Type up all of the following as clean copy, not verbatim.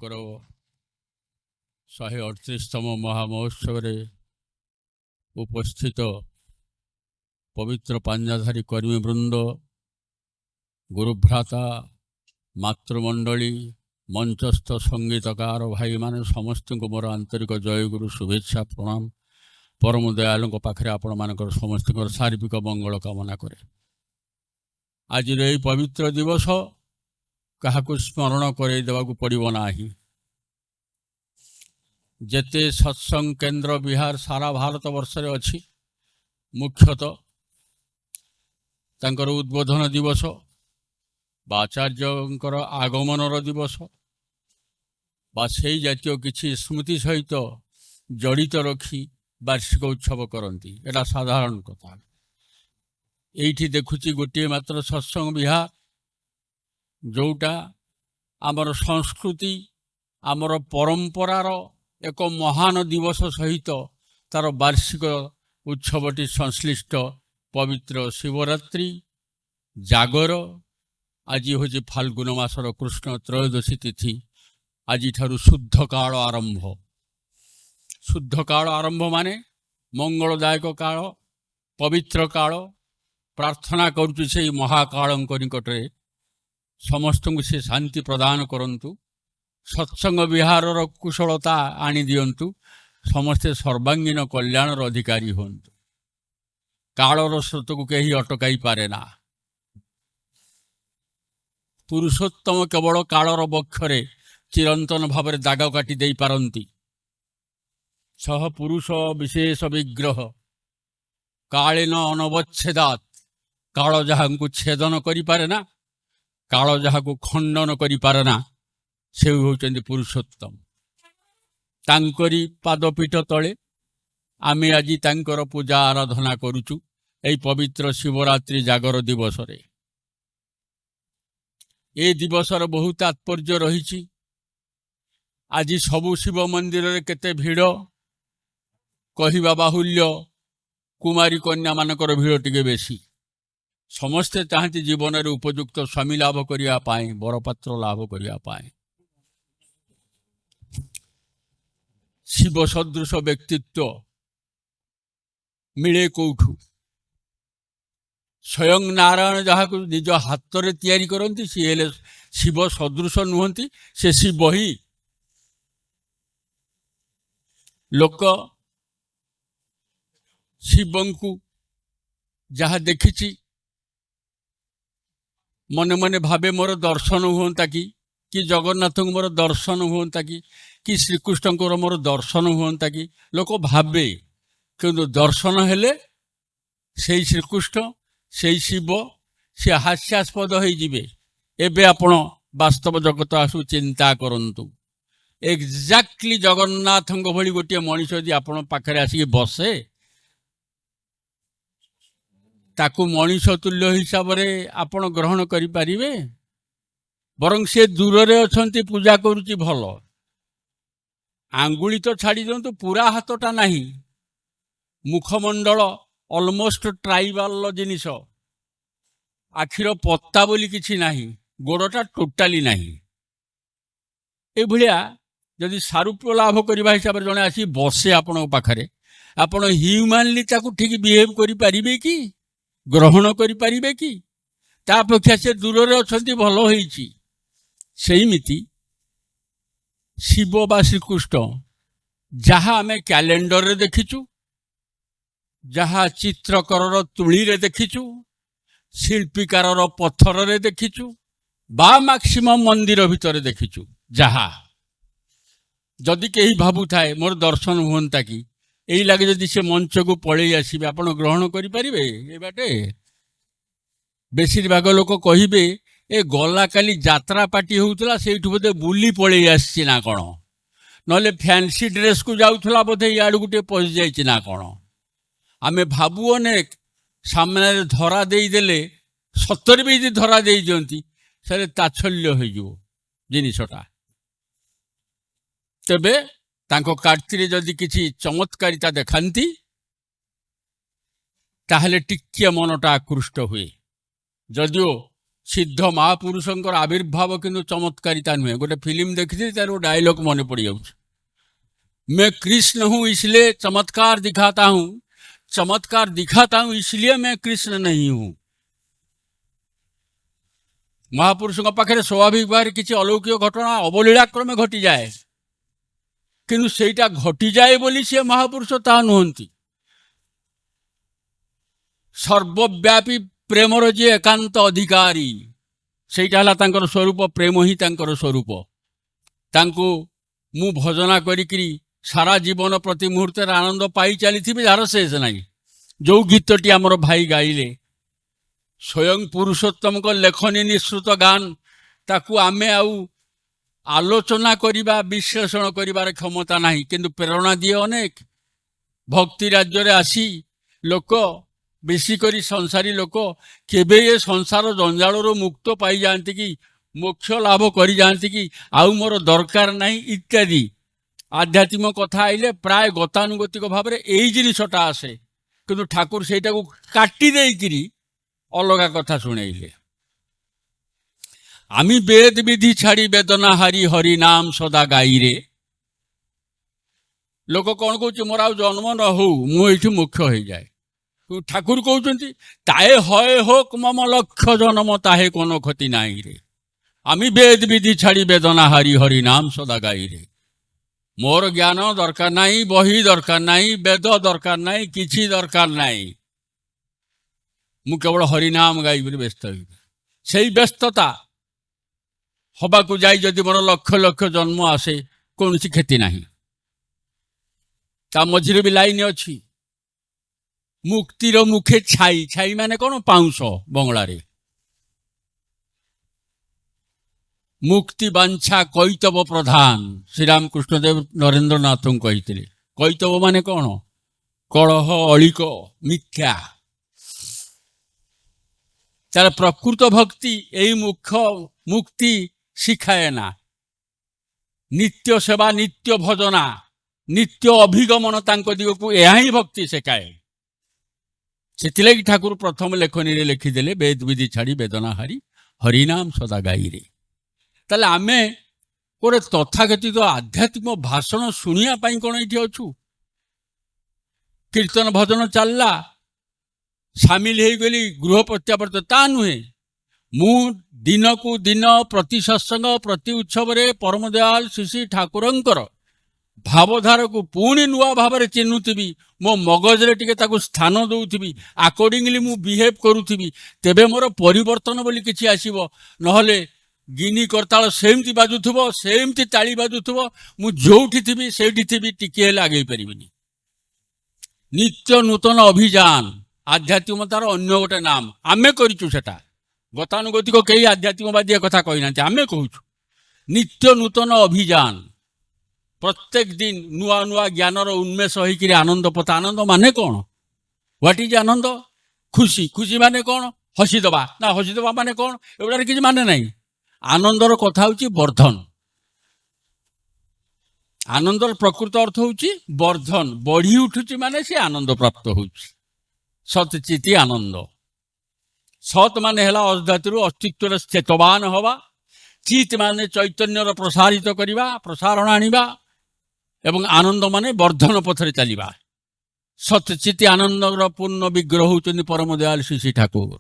ଠାକୁରଙ୍କର 138ତମ ମହାମହୋତ୍ସବରେ ଉପସ୍ଥିତ ପବିତ୍ର ପାଞ୍ଜାଧାରୀ କର୍ମୀବୃନ୍ଦ, ଗୁରୁଭ୍ରାତା, ମାତୃମଣ୍ଡଳୀ, ମଞ୍ଚସ୍ଥ ସଙ୍ଗୀତକାର ଭାଇମାନେ ସମସ୍ତଙ୍କୁ ମୋର ଆନ୍ତରିକ ଜୟଗୁରୁ ଶୁଭେଚ୍ଛା ପ୍ରଣାମ। ପରମ ଦୟାଳୁଙ୍କ ପାଖରେ ଆପଣମାନଙ୍କର ସମସ୍ତଙ୍କର ଶାରୀରିକ ମଙ୍ଗଳ କାମନା କରେ। ଆଜିର ଏହି ପବିତ୍ର ଦିବସ କାହାକୁ ସ୍ମରଣ କରାଇ ଦେବାକୁ ପଡ଼ିବ ନାହିଁ। ଯେତେ ସତ୍ସଙ୍ଗ କେନ୍ଦ୍ର ବିହାର ସାରା ଭାରତ ବର୍ଷରେ ଅଛି, ମୁଖ୍ୟତଃ ତାଙ୍କର ଉଦ୍ବୋଧନ ଦିବସ ବା ଆଚାର୍ଯ୍ୟଙ୍କର ଆଗମନର ଦିବସ ବା ସେହି ଜାତୀୟ କିଛି ସ୍ମୃତି ସହିତ ଜଡ଼ିତ ରଖି ବାର୍ଷିକ ଉତ୍ସବ କରନ୍ତି। ଏଟା ସାଧାରଣ କଥା। ଏଇଠି ଦେଖୁଛି ଗୋଟିଏ ମାତ୍ର ସତ୍ସଙ୍ଗ ବିହାର, ଯେଉଁଟା ଆମର ସଂସ୍କୃତି, ଆମର ପରମ୍ପରାର ଏକ ମହାନ ଦିବସ ସହିତ ତାର ବାର୍ଷିକ ଉତ୍ସବଟି ସଂଶ୍ଳିଷ୍ଟ। ପବିତ୍ର ଶିବରାତ୍ରି, ଜାଗର। ଆଜି ହେଉଛି ଫାଲ୍ଗୁନ ମାସର କୃଷ୍ଣ ତ୍ରୟୋଦଶୀ ତିଥି। ଆଜିଠାରୁ ଶୁଦ୍ଧ କାଳ ଆରମ୍ଭ। ଶୁଦ୍ଧ କାଳ ଆରମ୍ଭ ମାନେ ମଙ୍ଗଳଦାୟକ କାଳ, ପବିତ୍ର କାଳ। ପ୍ରାର୍ଥନା କରୁଛୁ ସେହି ମହାକାଳଙ୍କ ନିକଟରେ ସମସ୍ତଙ୍କୁ ସେ ଶାନ୍ତି ପ୍ରଦାନ କରନ୍ତୁ, ସତ୍ସଙ୍ଗ ବିହାରର କୁଶଳତା ଆଣିଦିଅନ୍ତୁ, ସମସ୍ତେ ସର୍ବାଙ୍ଗୀନ କଲ୍ୟାଣର ଅଧିକାରୀ ହୁଅନ୍ତୁ। କାଳର ସ୍ରୋତକୁ କେହି ଅଟକାଇ ପାରେ ନା। ପୁରୁଷୋତ୍ତମ କେବଳ କାଳର ବକ୍ଷରେ ଚିରନ୍ତନ ଭାବରେ ଦାଗ କାଟି ଦେଇପାରନ୍ତି। ସହ ପୁରୁଷ ବିଶେଷ ବିଗ୍ରହ କାଳେନ ଅନବଚ୍ଛେଦାତ୍। କାଳ ଯାହାଙ୍କୁ ଛେଦନ କରିପାରେ ନା, କାଳ ଯାହାକୁ ଖଣ୍ଡନ କରିପାରେ ନା, ସେ ହେଉଛନ୍ତି ପୁରୁଷୋତ୍ତମ। ତାଙ୍କରି ପାଦପୀଠ ତଳେ ଆମେ ଆଜି ତାଙ୍କର ପୂଜା ଆରାଧନା କରୁଛୁ ଏହି ପବିତ୍ର ଶିବରାତ୍ରି ଜାଗର ଦିବସରେ। ଏ ଦିବସର ବହୁ ତାତ୍ପର୍ଯ୍ୟ ରହିଛି। ଆଜି ସବୁ ଶିବ ମନ୍ଦିରରେ କେତେ ଭିଡ଼, କହିବା ବାହୁଲ୍ୟ। କୁମାରୀ କନ୍ୟାମାନଙ୍କର ଭିଡ଼ ଟିକେ ବେଶୀ। ସମସ୍ତେ ଚାହାନ୍ତି ଜୀବନରେ ଉପଯୁକ୍ତ ସ୍ୱାମୀ ଲାଭ କରିବା ପାଇଁ, ବରପାତ୍ର ଲାଭ କରିବା ପାଇଁ। ଶିବ ସଦୃଶ ବ୍ୟକ୍ତିତ୍ୱ ମିଳେ କୋଉଠୁ? ସ୍ୱୟଂ ନାରାୟଣ ଯାହାକୁ ନିଜ ହାତରେ ତିଆରି କରନ୍ତି, ସିଏ ହେଲେ ଶିବ ସଦୃଶ ନୁହନ୍ତି, ସେ ଶିବ ହିଁ। ଲୋକ ଶିବଙ୍କୁ ଯାହା ଦେଖିଛି ମନେ ମନେ ଭାବେ ମୋର ଦର୍ଶନ ହୁଅନ୍ତା କି ଜଗନ୍ନାଥଙ୍କୁ ମୋର ଦର୍ଶନ ହୁଅନ୍ତା କି ଶ୍ରୀକୃଷ୍ଣଙ୍କର ମୋର ଦର୍ଶନ ହୁଅନ୍ତା କି। ଲୋକ ଭାବେ, କିନ୍ତୁ ଦର୍ଶନ ହେଲେ ସେଇ ଶ୍ରୀକୃଷ୍ଣ, ସେଇ ଶିବ, ସେ ହାସ୍ୟାସ୍ପଦ ହେଇଯିବେ। ଏବେ ଆପଣ ବାସ୍ତବ ଜଗତ ଆସୁ ଚିନ୍ତା କରନ୍ତୁ। ଏକ୍ଜାକ୍ଟଲି ଜଗନ୍ନାଥଙ୍କ ଭଳି ଗୋଟିଏ ମଣିଷ ଯଦି ଆପଣ ପାଖରେ ଆସିକି ବସେ, ତାକୁ ମଣିଷ ତୁଲ୍ୟ ହିସାବରେ ଆପଣ ଗ୍ରହଣ କରିପାରିବେ? ବରଂ ସେ ଦୂରରେ ଅଛନ୍ତି, ପୂଜା କରୁଛି ଭଲ। ଆଙ୍ଗୁଳି ତ ଛାଡ଼ି ଦିଅନ୍ତୁ, ପୁରା ହାତଟା ନାହିଁ। ମୁଖମଣ୍ଡଳ ଅଲମୋଷ୍ଟ ଟ୍ରାଇବାଲର ଜିନିଷ। ଆଖିର ପତା ବୋଲି କିଛି ନାହିଁ, ଗୋଡ଼ଟା ଟୋଟାଲି ନାହିଁ। ଏଭଳିଆ ଯଦି ସାରୂପ୍ୟ ଲାଭ କରିବା ହିସାବରେ ଜଣେ ଆସି ବସେ ଆପଣଙ୍କ ପାଖରେ, ଆପଣ ହ୍ୟୁମାନଲି ତାକୁ ଠିକ୍ ବିହେଭ୍ କରିପାରିବେ କି, ଗ୍ରହଣ କରିପାରିବେ କି? ତା ଅପେକ୍ଷା ସେ ଦୂରରେ ଅଛନ୍ତି, ଭଲ ହେଇଛି। ସେଇମିତି ଶିବ ବା ଶ୍ରୀକୃଷ୍ଣ ଯାହା ଆମେ କ୍ୟାଲେଣ୍ଡରରେ ଦେଖିଛୁ, ଯାହା ଚିତ୍ରକରର ତୁଳିରେ ଦେଖିଛୁ, ଶିଳ୍ପୀକାରର ପଥରରେ ଦେଖିଛୁ, ବା ମ୍ୟାକ୍ସିମମ୍ ମନ୍ଦିର ଭିତରେ ଦେଖିଛୁ, ଯାହା ଯଦି କେହି ଭାବୁଥାଏ ମୋର ଦର୍ଶନ ହୁଅନ୍ତା କି, ଏଇ ଲାଗେ ଯଦି ସେ ମଞ୍ଚକୁ ପଳେଇ ଆସିବେ, ଆପଣ ଗ୍ରହଣ କରିପାରିବେ? ଏ ବାଟେ ବେଶୀରଭାଗ ଲୋକ କହିବେ, ଏ ଗଲା କାଲି ଯାତ୍ରା ପାର୍ଟି ହେଉଥିଲା, ସେଇଠୁ ବୋଧେ ବୁଲି ପଳେଇ ଆସିଛି ନା କ'ଣ, ନହେଲେ ଫ୍ୟାନ୍ସି ଡ୍ରେସ୍କୁ ଯାଉଥିଲା ବୋଧେ ଇଆଡ଼କୁ ଟିକେ ପଶିଯାଇଛି ନା କ'ଣ। ଆମେ ଭାବୁ ଅନେକ, ସାମ୍ନାରେ ଧରା ଦେଇଦେଲେ, ସତରେ ବି ଯଦି ଧରା ଦେଇ ଦିଅନ୍ତି, ସେରେ ତାଚ୍ଛଲ୍ୟ ହୋଇଯିବ ଜିନିଷଟା। ତେବେ ତାଙ୍କ କାର୍ତ୍ତିରେ ଯଦି କିଛି ଚମତ୍କାରିତା ଦେଖାନ୍ତି, ତାହେଲେ ଟିକିଏ ମନଟା ଆକୃଷ୍ଟ ହୁଏ। ଯଦିଓ सिद्ध महापुरुषंकर आविर्भाव किंतु चमत्कारिता नुहे। गोटे फिल्म देखी तार डायलॉग मन पड़ जाऊँ, मैं कृष्ण हूं इसलिए चमत्कार दिखाता हूं, चमत्कार दिखाता हूं इसलिए मैं कृष्ण नहीं हूं। महापुरुषों पाखे स्वाभाविक भाव किसी अलौकिक घटना अवलीला क्रमे घटी जाए, किंतु सेटा घटी जाए बोली सी महापुरुष ता नुहंती। सर्वव्यापी प्रेमर जी एकांत अधिकारी सेटा हला तांकर स्वरूप, प्रेम ही तांकर स्वरूप। तांको मु भजना करी सारा जीवन प्रति मुहूर्त आनंद पाई चली जार शेष ना। जो गीतटी आमर भाई गाइले स्वयं पुरुषोत्तम को लेखनी निश्रुत गान, ताकू आमे आउ आलोचना करिबा विश्लेषण करिबार क्षमता नहीं, किंतु प्रेरणा दिए अनेक। भक्ति राज्य रे आसी लोक बेसिकरी संसारी लोक केबे ये संसार जंजाल मुक्त पाई जाती कि मोक्ष लाभ करी जाती कि आउ मोर दरकार नहीं इत्यादि आध्यात्मिक कथा आइले प्राय गतानुगतिक भाव में यही जिनसटा आसे, किंतु ठाकुर सेटा को काटी देइकिरी अलगा कथा शुणेइले। आमी वेद विधि छाड़ी वेदना हारी हरि नाम सदा गाईरे। लोक कौन कहूँ मोर आउ जन्म न हो मुझे मुख्य हो जाए। ठाकुर कहते ताए हय होक मम लक्ष्य जन्म ताहे कोनो क्षति नाही रे। आमी वेद विधि छाड़ी वेदना हारी हरि नाम सदा गाईरे। मोर ज्ञान दरकार नहीं, बही दरकार नहीं, वेद दरकार नहीं, किसी दरकार नहीं, मु केवल हरिनाम गाई व्यस्त हो। से व्यस्तता हवाक जाई जदि मोर लक्ष लक्ष जन्म आसे कौन सी क्षति नहीं। ता मझिरे भी लाइन अच्छी, मुक्तिर मुखे छाई। छाई माने कौन? पाउंस बंगला रे। मुक्ति बांछा कैतव प्रधान श्री राम कृष्णदेव नरेंद्र नाथ कहते। कैतव माने कौन? कलह अलिक मिथ्या। तार प्रकृत भक्ति यही मुख्य मुक्ति शिखाए ना। नित्य सेवा, नित्य भजना, नित्य अभिगमन तांक दिग को यह ही भक्ति शिखाए। से ठाकुर प्रथम लेखनी रे लिखिदेले वेद विधि छाड़ी वेदना हारी हरिनाम सदा गाई रे। ताले आमे गोटे तथाकथित आध्यात्मिक भाषण शुणिया पाई कौन ये अच्छु? कीर्तन भजन चलला सामिल हो गली गृह प्रत्यावर्त ता नुहे। मु दिन को दिन प्रति सत्संग प्रति उत्सव रे परम दयाल श्री ठाकुरंकर भावधारा को पुणी नुआ भाव में चिन्हुथि, मो मगज रे टिके ताकू स्थान दौथि, अकॉर्डिंगली मु बिहेव करूथि, तेबे मोर परिवर्तन बोली किछि आसीबो। नहले गिनी करताल सेमती बाजुथुबो, सेमती ताली बाजुथुबो, मु जोठी थिबी सेठी थिबी, टिके हेले आगे परिबिनी। नित्य नूतन अभियान आध्यात्मिकतार अन्य गोटे नाम आमे करिचु। सेटा गतानुगतिक कई आध्यात्मिकवादी कथा कही ना, आमे कहूछु नित्य नूतन अभियान। प्रत्येक दिन नुआ नुआ ज्ञानर उन्मेष होकर आनंद पता। आनंद माने कौन? व्हाट इज आनंद? खुशी। खुशी माने कौन? हसीदबा ना। हसीदबा माने कौन? एवढार किसी माने नहीं। आनंदर कथा होची वर्धन। आनंदर प्रकृत अर्थ होची वर्धन। बढ़ी उठुची माने से आनंद प्राप्त होची। सतचिति आनंद। सत माने हेला अधातु अस्तित्व चेतवान हवा। चित माने चैतन्यर प्रसारित करिबा, प्रसारण आनिबा, एवं आनंद माने वर्धन पथरे चलिबा। सतचिति आनंदर पूर्ण विग्रह होचंदी परम दयाल श्री ठाकुर।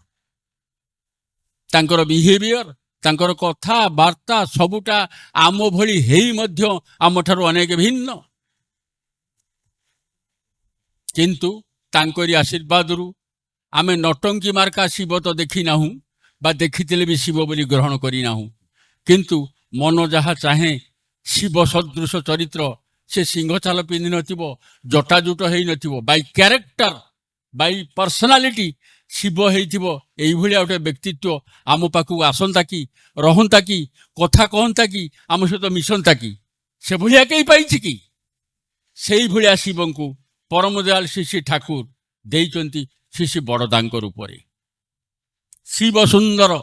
तांकर बिहेवियर, तांकर कथा वार्ता सबुटा आम भली हेई मध्य आम ठारू अनेक भिन्न, किंतु तांकरी आशीर्वादरू आमे नटंकी मार्का शिव तो देखी नाहू, बा देखिथिले भी शिव बोली ग्रहण करी नाहू। किंतु मन जहा चाहे शिव सदृश चरित्र से सिंह चाल पिंधि नथिबो, जटाजुट हेई नथिबो, by character by personality Shiva हेइथिबो। एई भलिया गोटे व्यक्तित्व आम पाखु आसंता कि रहंता कि कथा कहंता कि आम सहित मिशंता कि से भलिया केई पाइछि कि? सेई भलिया शिवं को परम दयाल श्री ठाकुर देइचंती श्री बड़दांक रूपरे। शिव सुंदर,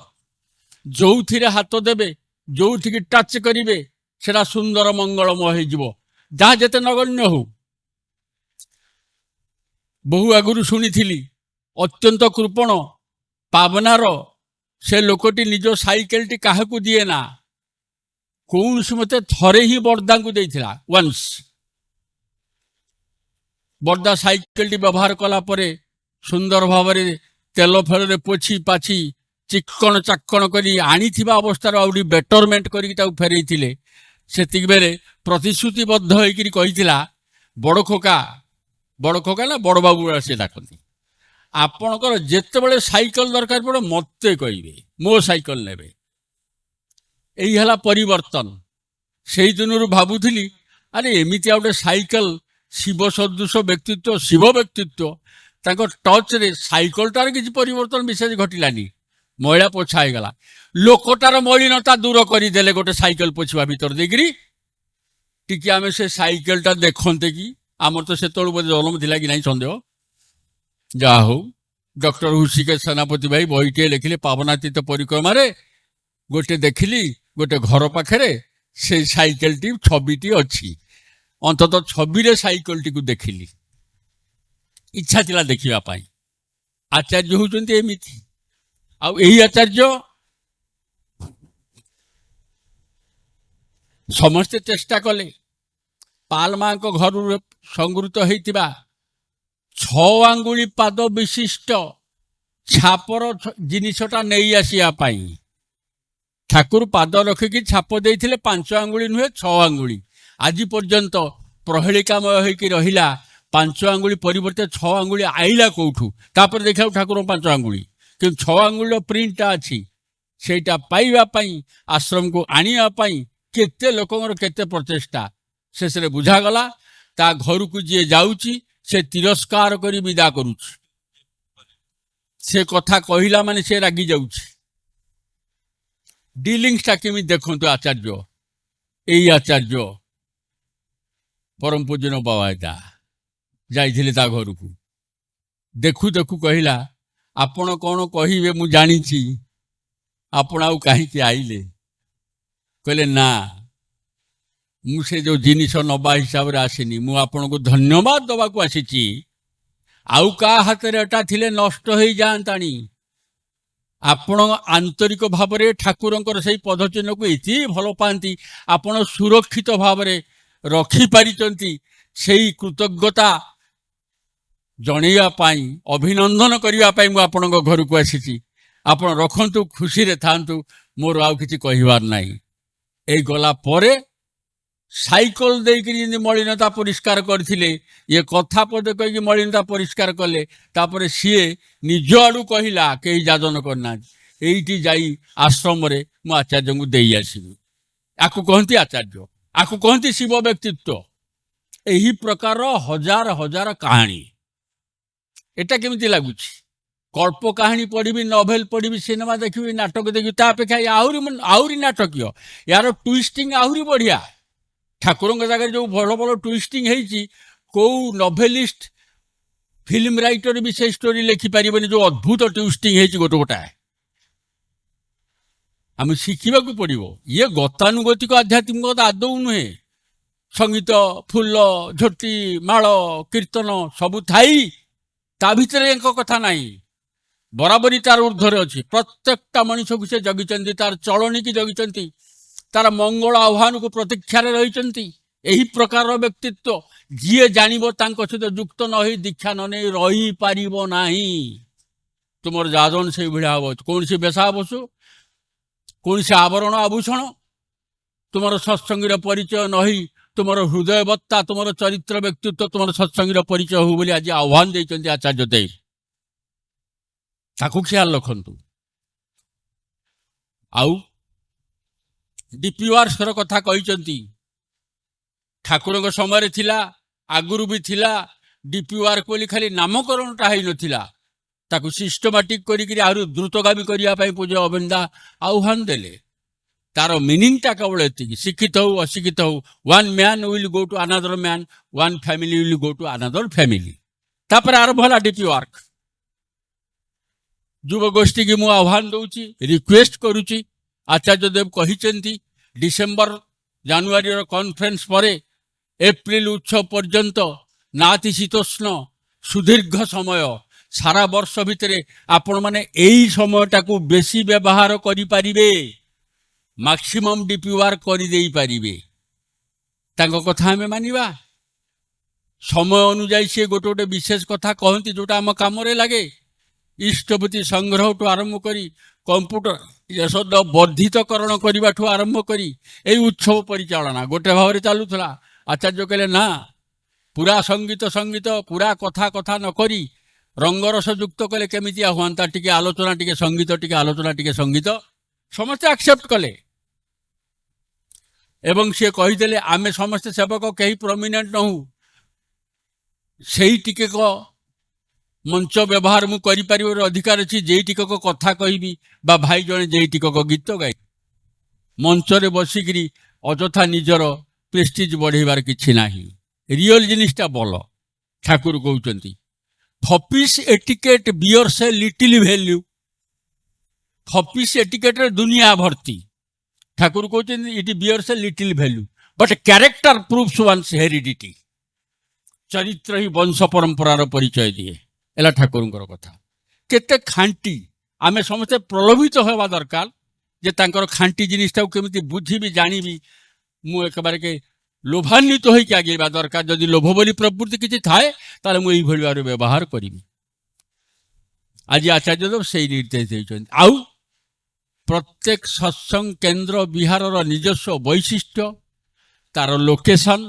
जो हाथ देवे, जो टच करेंगे सेटा सुंदर मंगलमय हो जहाँ जेते नगण्य हो। बहु आगुरी शुणी अत्यंत कृपण पावनार से लोकटी निज साइकेल टी काहाकू दिए ना, कौन मते थरे ही बर्दा को देइथिला वंस। बर्दा साइकेल टी व्यवहार कला परे सुंदर भावरे तेल फेल पोछि पाछि चिक्कण चाक्कण करी आनी थिबा अवस्था आउडी बेटरमेंट करी ताऊ फेरैथिले। सेतिक बेले प्रतिश्रुतिबद्ध होइकरी कहिथिला बड़ खोका ना बड़ बाबू से डाकती, आपणकर जेतेबेले साइकेल दरकार पड़े मते कहिबे, मो साइकेल नेबे। एई हला परिवर्तन। सेई दिनरु भाबुथिली अरे एमिति आउटे साइकेल शिव सदृश व्यक्तित्व, शिव व्यक्तित्व तांको टच रे साइकेलटार किछि परिवर्तन विशेष घटिलानी। मैला पोछा गला, लोकटार मलिनता दूर करदेले गोटे साइकेल पोछवा भीतर देगिरी। टिके आमे से साइकेलटा देखते कि आमर तो से बोधे जन्म थिला कि नहीं सन्देह। जा हो डॉक्टर ऋषिकेश सेनापति भाई बहीटे लिखिले पावनातीत परिक्रमा रे गोटे देखिली गोटे घर पाखे से साइकेल टी छविटी अच्छी। अंततः छवि रे साइकेल टी को देखिली, इच्छा थिला देखिबा पाई। आचार्य होउचंती एमिति। आ एही आचार्य समस्ते चेष्टा कले पालमा को घर संगृत होइतिबा 6 आंगुली पाद विशिष्ट छापर जिनिसटा नहीं आसिया पाई। ठाकुर पाद रखिकी छाप देइथिले 5 आंगुली नुहे 6 आंगुली। आज पर्यंत प्रहेलिकामय होइकी रहिला 5 आंगुली परिवर्ते 6 आंगुली आइला कोठू। तापर देखाउ ठाकुर 5 आंगुली कि 6 आंगुली प्रिंटा अच्छी सेटा पाइबा पाई आश्रम को आनिया पाई केते लोकंर केते प्रचेष्टा। शेष रे बुझा गला ता घर को जे जाउची से तिरस्कार करी विदा करूची। से कथा कहिला माने से रागी जाउची। डीलिंग्सटा केमी देखंतु आचार्य। एई आचार्य परम पूजन बाबादा जाइथिले ता घर को देखु देखु कहिला आपण कौन कहिबे मु जानिछि, आपण आउ काहे आइले। कहले ना मुझे जो जिनिस नबा हिसाब से आसीनी, मु आपन को धन्यवाद दबा को आसीची। आउ का हाथ रे एटा थिले नष्ट हो जातानी। आपण आंतरिक भाव रे ठाकुरंकर सही पदचिन्ह को इति भल पांती, आपण सुरक्षित भाव रे रखी पारिचंती। सेही कृतज्ञता जणैया पाई अभिनंदन करिया पाई मु आपण घर को आसीची। आपण रखंतु खुशी रे थांतु, मोर आउ किछि कहिबार नाही। ए गला परे साइकेल देकरी मलिनता परिष्कार करथिले, ये कथा पदे कही मलिनता परिष्कार कले। तापर सीए निज आड़ू कहला कई जाजन करना एइटी जाई आश्रम रे मु आचार्य को देई आसीबी। आकु कहंती आचार्य, आकु कहंती शिव व्यक्तित्व। एही प्रकार हजार हजार कहानी। एटा केमिति लागुछि? कल्प कहानी पढ़ी, नोवेल पढ़ी, सिनेमा देखी, नाटक देखी, ता अपेक्षा आहुरी नाटकीय, यार ट्विस्टिंग आहुरी बढ़िया। ठाकुर जगह जो भल भल ट्विस्टिंग है कौ नोभेलिस्ट फिल्म राइटर भी से स्टोरी लिखिपर जो अद्भुत ट्विस्टिंग है गोटे गोटाए आम शिखा पड़ो। ये गतानुगतिक आध्यात्मिकता आदौ नुहे। संगीत फुल झोटी माल कीर्तन सबू थाई ता भीतर एक कथा नहीं, बराबरी तार ऊर्धरे अच्छी। प्रत्येकटा मनुष्य को से जगिचंती, तार चलनी की जगिचंती, तार मंगल आह्वान को प्रतीक्षा रही। यही प्रकार व्यक्तित्व जी जानिबो तांको सहित युक्त न होई दीक्षा न नहीं रही पारिबो नाही। तुमर जाजन से भिड़ा हम कौन सी बेशाबसु, कौन से आवरण आभूषण, तुमर सत्संगी परिचय नहीं, तुमर हृदयवत्ता, तुमर चरित्र व्यक्तित्व, तुमर सत्संगी परिचय हो बोली आज आह्वान देइचंती आचार्य देव। ताकू ख्याल रखंतु। आउ डीपीआर कथा कही ठाकुर समय थिला, आगुरु भी थिला। डीपीआर को खाली नामकरणटा है नथिला, ताकू सिस्टमैटिक करी आहुरी द्रुतगामी करने पूज्य अबिंदा आह्वान देले। तार मीनिंगटा केवल एति, शिक्षित हो अशिक्षित हो, one man will go to another man, one family will go to another family. तापर आरंभ होला डीपीआर। युव गोष्ठी की मु आह्वान दूची, रिक्वेस्ट करुची। आचार्य देव कहिचंती डिसेम्बर जानुआरी कॉन्फ्रेंस परे एप्रिल उत्सव पर्यंत नातिशीतोष्ण सुदीर्घ समय সারা বর্ষ ভিতরে আপন মানে এই সময়টাକୁ বেশি ব্যবহার করিপারিবে, ম্যাক্সিমম ডিপিওয়ার করিদেই পারিবে। তাଙ୍କ কথা ଆମେ ମାନିବା। ସମୟ ଅନୁଯାୟୀ ସେ ଗୋଟେ ଗୋଟେ ବିଶେଷ କଥା କହନ୍ତି ଯୋଉଟା ଆମ କାମରେ ଲାଗେ। ଇଷ୍ଟପତି ସଂଗ୍ରହଠୁ ଆରମ୍ଭ କରି କମ୍ପ୍ୟୁଟର ଯଶୋଦ ବର୍ଦ୍ଧିତକରଣ କରିବାଠୁ ଆରମ୍ଭ କରି ଏଇ ଉତ୍ସବ ପରିଚାଳନା ଗୋଟେ ଭାବରେ ଚାଲୁଥିଲା। ଆଚାର୍ଯ୍ୟ କହିଲେ ନା, ପୁରା ସଙ୍ଗୀତ ପୁରା କଥା ନ କରି ରଙ୍ଗରସ ଯୁକ୍ତ କଲେ କେମିତିଆ ହୁଅନ୍ତା, ଟିକେ ଆଲୋଚନା ଟିକେ ସଙ୍ଗୀତ, ଟିକେ ଆଲୋଚନା ଟିକେ ସଙ୍ଗୀତ, ସମସ୍ତେ ଆକ୍ସେପ୍ଟ କଲେ। ଏବଂ ସିଏ କହିଦେଲେ ଆମେ ସମସ୍ତେ ସେବକ, କେହି ପ୍ରମିନେଣ୍ଟ ନହୁ, ସେଇ ଟିକେକ ମଞ୍ଚ ବ୍ୟବହାର ମୁଁ କରିପାରିବାର ଅଧିକାର ଅଛି, ଯେଇ ଟିକକ କଥା କହିବି ବା ଭାଇ ଜଣେ ଯେଇ ଟିକକ ଗୀତ ଗାଇ। ମଞ୍ଚରେ ବସିକିରି ଅଯଥା ନିଜର ପ୍ରେଷ୍ଟିଜ୍ ବଢ଼େଇବାର କିଛି ନାହିଁ। ରିଅଲ ଜିନିଷଟା ଭଲ। ଠାକୁର କହୁଛନ୍ତି foppish etiquette bears a little value. Foppish ଏଟିକେଟରେ ଦୁନିଆ ଭର୍ତ୍ତି। ଠାକୁର କହୁଛନ୍ତି it bears a little value but character proves one's heredity. ଚରିତ୍ର ହିଁ ବଂଶ ପରମ୍ପରାର ପରିଚୟ ଦିଏ। ହେଲା ଠାକୁରଙ୍କର କଥା। କେତେ ଖାଣ୍ଟି, ଆମେ ସମସ୍ତେ ପ୍ରଲୋଭିତ ହେବା ଦରକାର ଯେ ତାଙ୍କର ଖାଣ୍ଟି ଜିନିଷଟାକୁ କେମିତି ବୁଝିବି, ଜାଣିବି। ମୁଁ ଏକେବାରେ ଲୋଭାନ୍ୱିତ ହୋଇକି ଆଗେଇବା ଦରକାର। ଯଦି ଲୋଭ ବୋଲି ପ୍ରବୃତ୍ତି କିଛି ଥାଏ ତାହେଲେ ମୁଁ ଏଇଭଳି ଭାବରେ ବ୍ୟବହାର କରିବି। ଆଜି ଆଚାର୍ଯ୍ୟ ଦେବ ସେଇ ନିର୍ଦ୍ଦେଶ ଦେଇଛନ୍ତି। ଆଉ ପ୍ରତ୍ୟେକ ସତ୍ସଙ୍ଗ କେନ୍ଦ୍ର ବିହାରର ନିଜସ୍ୱ ବୈଶିଷ୍ଟ୍ୟ, ତାର ଲୋକେସନ୍,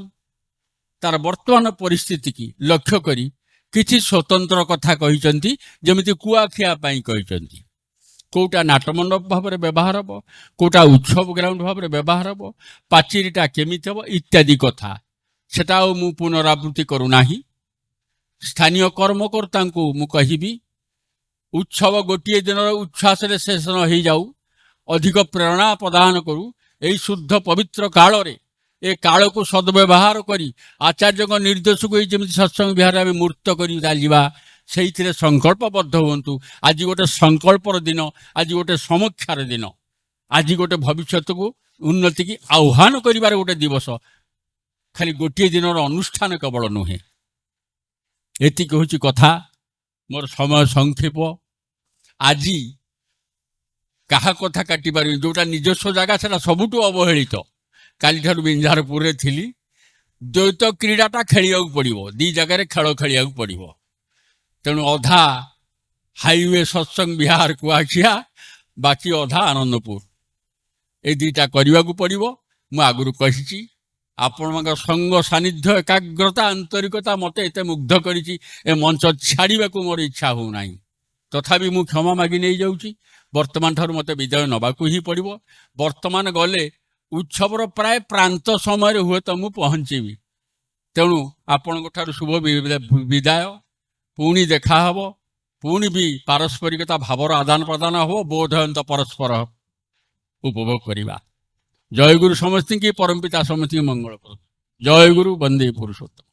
ତାର ବର୍ତ୍ତମାନ ପରିସ୍ଥିତିକି ଲକ୍ଷ୍ୟ କରି କିଛି ସ୍ୱତନ୍ତ୍ର କଥା କହିଛନ୍ତି। ଯେମିତି କୁଆଖିଆ ପାଇଁ କହିଛନ୍ତି, କେଉଁଟା ନାଟମଣ୍ଡପ ଭାବରେ ବ୍ୟବହାର ହେବ, କେଉଁଟା ଉତ୍ସବ ଗ୍ରାଉଣ୍ଡ ଭାବରେ ବ୍ୟବହାର ହେବ, ପାଚେରୀଟା କେମିତି ହେବ ଇତ୍ୟାଦି କଥା। ସେଟା ଆଉ ମୁଁ ପୁନରାବୃତ୍ତି କରୁନାହିଁ। ସ୍ଥାନୀୟ କର୍ମକର୍ତ୍ତାଙ୍କୁ ମୁଁ କହିବି, ଉତ୍ସବ ଗୋଟିଏ ଦିନର ଉଚ୍ଛ୍ୱାସରେ ଶେଷ ନ ହେଇଯାଉ, ଅଧିକ ପ୍ରେରଣା ପ୍ରଦାନ କରୁ। ଏହି ଶୁଦ୍ଧ ପବିତ୍ର କାଳରେ ଏ କାଳକୁ ସଦ୍ବ୍ୟବହାର କରି ଆଚାର୍ଯ୍ୟଙ୍କ ନିର୍ଦ୍ଦେଶକୁ ଏଇ ଯେମିତି ସତ୍ସଙ୍ଗ ବିହାରରେ ଆମେ ମୂର୍ତ୍ତ କରି ଚାଲିବା, ସେଇଥିରେ ସଂକଳ୍ପବଦ୍ଧ ହୁଅନ୍ତୁ। ଆଜି ଗୋଟେ ସଂକଳ୍ପର ଦିନ, ଆଜି ଗୋଟେ ସମୀକ୍ଷାର ଦିନ, ଆଜି ଗୋଟେ ଭବିଷ୍ୟତକୁ ଉନ୍ନତିକି ଆହ୍ୱାନ କରିବାର ଗୋଟେ ଦିବସ। ଖାଲି ଗୋଟିଏ ଦିନର ଅନୁଷ୍ଠାନ କେବଳ ନୁହେଁ। ଏତିକି ହେଉଛି କଥା। ମୋର ସମୟ ସଂକ୍ଷେପ। ଆଜି କାହା କଥା କାଟିପାରିବି, ଯୋଉଟା ନିଜସ୍ୱ ଜାଗା ସେଟା ସବୁଠୁ ଅବହେଳିତ। କାଲିଠାରୁ ବିଞ୍ଝାରପୁରରେ ଥିଲି। ଦ୍ୱୈତ କ୍ରୀଡ଼ାଟା ଖେଳିବାକୁ ପଡ଼ିବ, ଦି ଜାଗାରେ ଖେଳ ଖେଳିବାକୁ ପଡ଼ିବ। ତେଣୁ ଅଧା ହାଇୱେ ସତ୍ସଙ୍ଗ ବିହାର କୁଆଖିଆ, ବାକି ଅଧା ଆନନ୍ଦପୁର, ଏ ଦୁଇଟା କରିବାକୁ ପଡ଼ିବ। ମୁଁ ଆଗରୁ କହିଛି, ଆପଣଙ୍କ ସଙ୍ଗ ସାନ୍ନିଧ୍ୟ, ଏକାଗ୍ରତା, ଆନ୍ତରିକତା ମୋତେ ଏତେ ମୁଗ୍ଧ କରିଛି, ଏ ମଞ୍ଚ ଛାଡ଼ିବାକୁ ମୋର ଇଚ୍ଛା ହେଉନାହିଁ। ତଥାପି ମୁଁ କ୍ଷମା ମାଗି ନେଇଯାଉଛି। ବର୍ତ୍ତମାନ ଠାରୁ ମୋତେ ବିଦାୟ ନେବାକୁ ହିଁ ପଡ଼ିବ। ବର୍ତ୍ତମାନ ଗଲେ ଉତ୍ସବର ପ୍ରାୟ ପ୍ରାନ୍ତ ସମୟରେ ହୁଏତ ମୁଁ ପହଞ୍ଚିବି। ତେଣୁ ଆପଣଙ୍କ ଠାରୁ ଶୁଭ ବିଦାୟ। ପୁଣି ଦେଖାହେବ, ପୁଣି ବି ପାରସ୍ପରିକତା ଭାବର ଆଦାନ ପ୍ରଦାନ ହେବ, ବୋଧୟନ୍ତ ପରସ୍ପର ଉପଭୋଗ କରିବା। ଜୟଗୁରୁ ସମସ୍ତଙ୍କୁ, ପରମପିତା ସମସ୍ତଙ୍କୁ ମଙ୍ଗଳ କରୁ। ଜୟଗୁରୁ, ବନ୍ଦେ ପୁରୁଷୋତ୍ତମ।